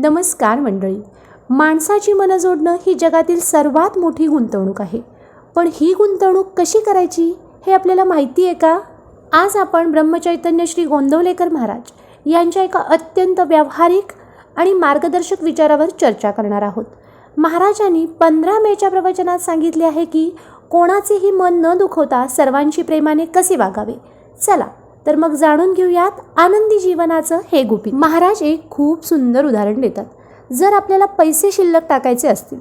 नमस्कार मंडळी. माणसाची मनं जोडणं ही जगातील सर्वात मोठी गुंतवणूक आहे. पण ही गुंतवणूक कशी करायची हे आपल्याला माहिती आहे का? आज आपण ब्रह्मचैतन्य श्री गोंदवलेकर महाराज यांच्या एका अत्यंत व्यावहारिक आणि मार्गदर्शक विचारावर चर्चा करणार आहोत. महाराजांनी 15 मेच्या प्रवचनात सांगितले आहे की कोणाचेही मन न दुखवता सर्वांशी प्रेमाने कसे वागावे. चला तर मग जाणून घेऊयात आनंदी जीवनाचं हे गुपित. महाराज एक खूप सुंदर उदाहरण देतात. जर आपल्याला पैसे शिल्लक टाकायचे असतील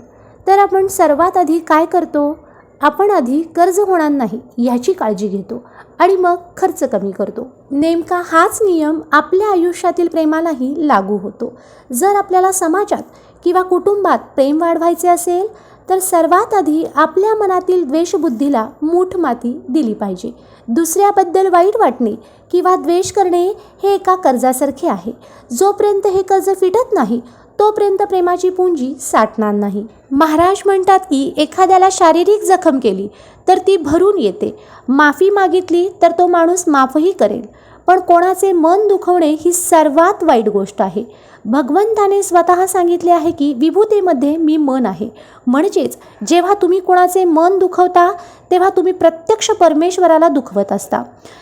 तर आपण सर्वात आधी काय करतो? आपण आधी कर्ज होणार नाही ह्याची काळजी घेतो आणि मग खर्च कमी करतो. नेमका हाच नियम आपल्या आयुष्यातील प्रेमालाही लागू होतो. जर आपल्याला समाजात किंवा कुटुंबात प्रेम वाढवायचे असेल तर सर्वात आधी आपल्या मनातील द्वेषबुद्धीला मूठ माती दिली पाहिजे. दुसऱ्याबद्दल वाईट वाटणे किंवा द्वेष करणे हे एका कर्जासारखे आहे. जोपर्यंत हे कर्ज फिटत नाही तोपर्यंत प्रेमाची पुंजी साठणार नाही. महाराज म्हणतात की एखाद्याला शारीरिक जखम केली तर ती भरून येते, माफी मागितली तर तो माणूस माफही करेल, पण कोणाचे मन दुखवणे ही सर्वात वाईट गोष्ट आहे. भगवंताने स्वतः सांगितले आहे की विभूतीमध्ये मी मन आहे. म्हणजेच जेव्हा तुम्ही कोणाचे मन दुखवता तेव्हा तुम्ही प्रत्यक्ष परमेश्वराला दुखवत असता.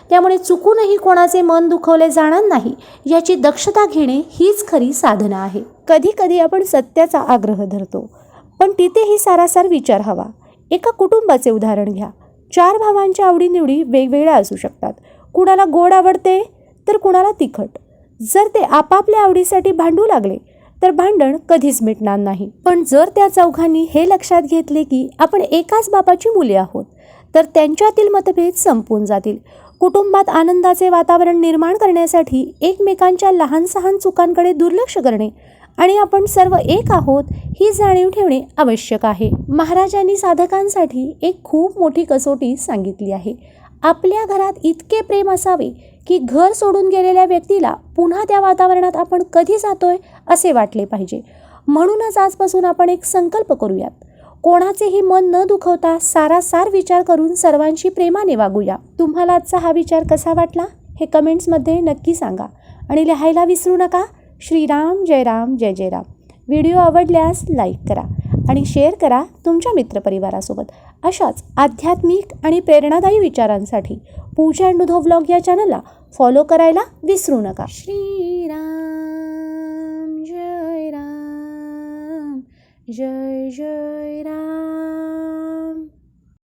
त्यामुळे चुकूनही कोणाचे मन दुखवले जाणार नाही याची दक्षता घेणे हीच खरी साधना आहे. कधी कधी आपण सत्याचा आग्रह धरतो, पण तिथेही सारासार विचार हवा. एका कुटुंबाचे उदाहरण घ्या. 4 भावांच्या आवडीनिवडी वेगवेगळ्या असू शकतात. कुणाला गोड आवडते तर कुणाला तिखट. जर ते आपापल्या आवडीसाठी भांडू लागले तर भांडण कधीच मिटणार नाही. पण जर त्या चौघांनी हे लक्षात घेतले की आपण एकाच बापाची मुले आहोत तर त्यांच्यातील मतभेद संपून जातील. कुटुंबात आनंदाचे वातावरण निर्माण करण्यासाठी एकमेकांच्या लहान सहान चुकांकडे दुर्लक्ष करणे आणि आपण सर्व एक आहोत ही जाणीव ठेवणे आवश्यक आहे. महाराजांनी साधकांसाठी एक खूप मोठी कसोटी सांगितली आहे. आपल्या घरात इतके प्रेम असावे की घर सोडून गेलेल्या व्यक्तीला पुन्हा त्या वातावरणात आपण कधी जातोय असे वाटले पाहिजे. म्हणूनच आजपासून आपण एक संकल्प करूयात. कोणाचेही मन न दुखवता सारासार विचार करून सर्वांशी प्रेमाने वागूया. तुम्हाला आजचा हा विचार कसा वाटला हे कमेंट्समध्ये नक्की सांगा आणि लिहायला विसरू नका. श्रीराम जय राम जय जय राम. व्हिडिओ आवडल्यास लाईक करा आणि शेअर करा तुमच्या मित्रपरिवारासोबत. अशाच आध्यात्मिक आणि प्रेरणादायी विचारांसाठी पूजा अनुभव व्लॉग या चॅनलला फॉलो करायला विसरू नका. श्रीराम जय राम जय जय राम.